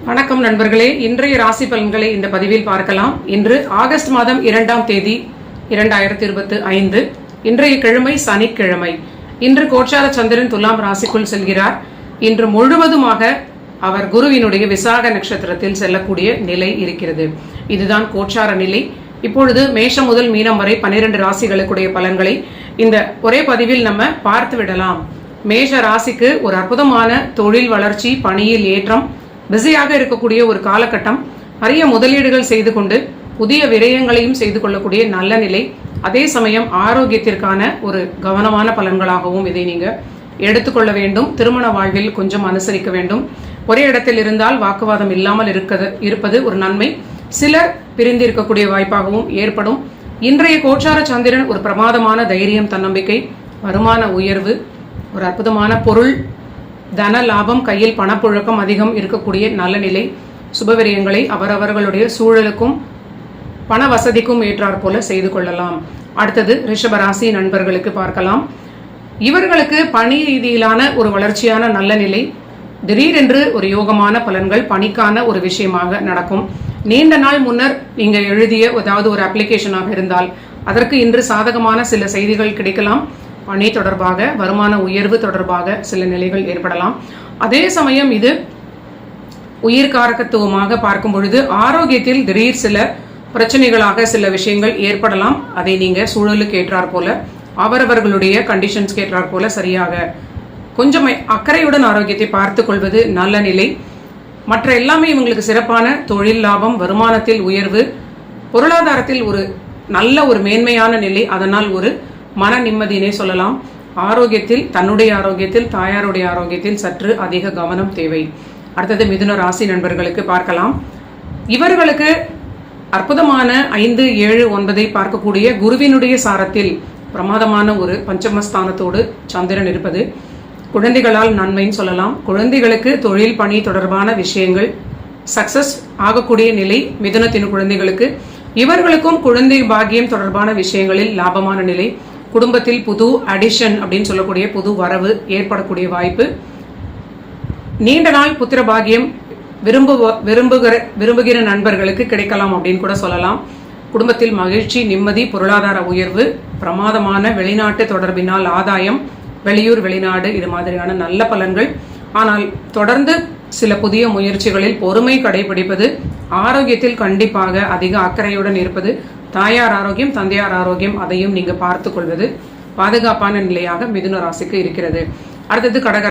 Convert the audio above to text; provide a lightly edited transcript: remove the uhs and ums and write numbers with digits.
வணக்கம் நண்பர்களே, இன்றைய ராசி பலன்களை இந்த பதிவில் பார்க்கலாம். இன்று ஆகஸ்ட் மாதம் 2ஆம் தேதி 2025. இன்றைய கிழமை சனிக்கிழமை. இன்று கோச்சார சந்திரன் துலாம் ராசிக்குள் செல்கிறார். இன்று முழுவதுமாக அவர் குருவினுடைய விசாக நட்சத்திரத்தில் செல்லக்கூடிய நிலை இருக்கிறது. இதுதான் கோச்சார நிலை. இப்பொழுது மேஷம் முதல் மீனம் வரை 12 ராசிகளுக்குடைய பலன்களை இந்த ஒரே பதிவில் நம்ம பார்த்து விடலாம். மேஷ ராசிக்கு ஒரு அற்புதமான தொழில் வளர்ச்சி, பணியில் ஏற்றம், பிஸியாக இருக்கக்கூடிய ஒரு காலகட்டம். நிறைய முதலீடுகள் செய்து கொண்டு புதிய விரயங்களையும் செய்து கொள்ளக்கூடிய நல்ல நிலை. அதே சமயம் ஆரோக்கியத்திற்கான ஒரு கவனமான பலன்களாகவும் இதை நீங்க எடுத்துக்கொள்ள வேண்டும். திருமண வாழ்வில் கொஞ்சம் அனுசரிக்க வேண்டும். ஒரே இடத்தில் இருந்தால் வாக்குவாதம் இல்லாமல் இருப்பது ஒரு நன்மை. சிலர் பிரிந்து இருக்கக்கூடிய வாய்ப்பாகவும் ஏற்படும். இன்றைய கோச்சார சந்திரன் ஒரு பிரமாதமான தைரியம், தன்னம்பிக்கை, வருமான உயர்வு, ஒரு அற்புதமான பொருள் தன லாபம், கையில் பணப்புழக்கம் அதிகம் இருக்கக்கூடிய நல்ல நிலை. சுபவிரயங்களை அவரவர்களுடைய சூழலுக்கும் பண வசதிக்கும் ஏற்றாற் போல செய்து கொள்ளலாம். அடுத்தது ரிஷபராசி நண்பர்களுக்கு பார்க்கலாம். இவர்களுக்கு பணி ரீதியிலான ஒரு வளர்ச்சியான நல்ல நிலை. திடீரென்று ஒரு யோகமான பலன்கள் பணிக்கான ஒரு விஷயமாக நடக்கும். நீண்ட நாள் முன்னர் நீங்க எழுதிய ஏதாவது ஒரு அப்ளிகேஷனாக இருந்தால் அதற்கு இன்று சாதகமான சில செய்திகள் கிடைக்கலாம். பணி தொடர்பாக, வருமான உயர்வு தொடர்பாக சில நிலைகள் ஏற்படலாம். அதே சமயம் இது உயிர்காரகத்துவமாக பார்க்கும் பொழுது ஆரோக்கியத்தில் திடீர் சில பிரச்சனைகளாக சில விஷயங்கள் ஏற்படலாம். அதை நீங்க சூழலுக்கு ஏற்றாற் போல, அவரவர்களுடைய கண்டிஷன்ஸ்க்கு ஏற்றாற் போல சரியாக கொஞ்சம் அக்கறையுடன் ஆரோக்கியத்தை பார்த்து கொள்வது நல்ல நிலை. மற்ற எல்லாமே இவங்களுக்கு சிறப்பான தொழில் லாபம், வருமானத்தில் உயர்வு, பொருளாதாரத்தில் ஒரு நல்ல ஒரு மேன்மையான நிலை. அதனால் ஒரு மன நிம்மதியினை சொல்லலாம். ஆரோக்கியத்தில், தன்னுடைய ஆரோக்கியத்தில், தாயாருடைய ஆரோக்கியத்தில் சற்று அதிக கவனம் தேவை. அடுத்தது மிதுன ராசி நண்பர்களுக்கு பார்க்கலாம். இவர்களுக்கு அற்புதமான 5, 7, 9 பார்க்கக்கூடிய குருவினுடைய சாரத்தில் பிரமாதமான ஒரு பஞ்சமஸ்தானத்தோடு சந்திரன் இருப்பது குழந்தைகளால் நன்மைன்னு சொல்லலாம். குழந்தைகளுக்கு தொழில் பணி தொடர்பான விஷயங்கள் சக்சஸ் ஆகக்கூடிய நிலை மிதுனத்தின் குழந்தைகளுக்கு. இவர்களுக்கும் குழந்தை பாக்கியம் தொடர்பான விஷயங்களில் லாபமான நிலை. குடும்பத்தில் புது அடிஷன் அப்படின்னு சொல்லக்கூடிய புது வரவு ஏற்படக்கூடிய வாய்ப்பு. நீண்ட நாள் புத்திர பாக்கியம் விரும்புகிற நண்பர்களுக்கு கிடைக்கலாம் அப்படின்னு கூட சொல்லலாம். குடும்பத்தில் மகிழ்ச்சி, நிம்மதி, பொருளாதார உயர்வு, பிரமாதமான வெளிநாட்டு தொடர்பினால் ஆதாயம், வெளியூர் வெளிநாடு, இது மாதிரியான நல்ல பலன்கள். ஆனால் தொடர்ந்து சில புதிய முயற்சிகளில் பொறுமை கடைபிடிப்பது, ஆரோக்கியத்தில் கண்டிப்பாக அதிக அக்கறையுடன் இருப்பது, தாயார் ஆரோக்கியம், தந்தையார் ஆரோக்கியம் அதையும் நீங்க பார்த்து கொள்வது பாதுகாப்பான நிலையாக மிதுன ராசிக்கு இருக்கிறது. அடுத்தது கடக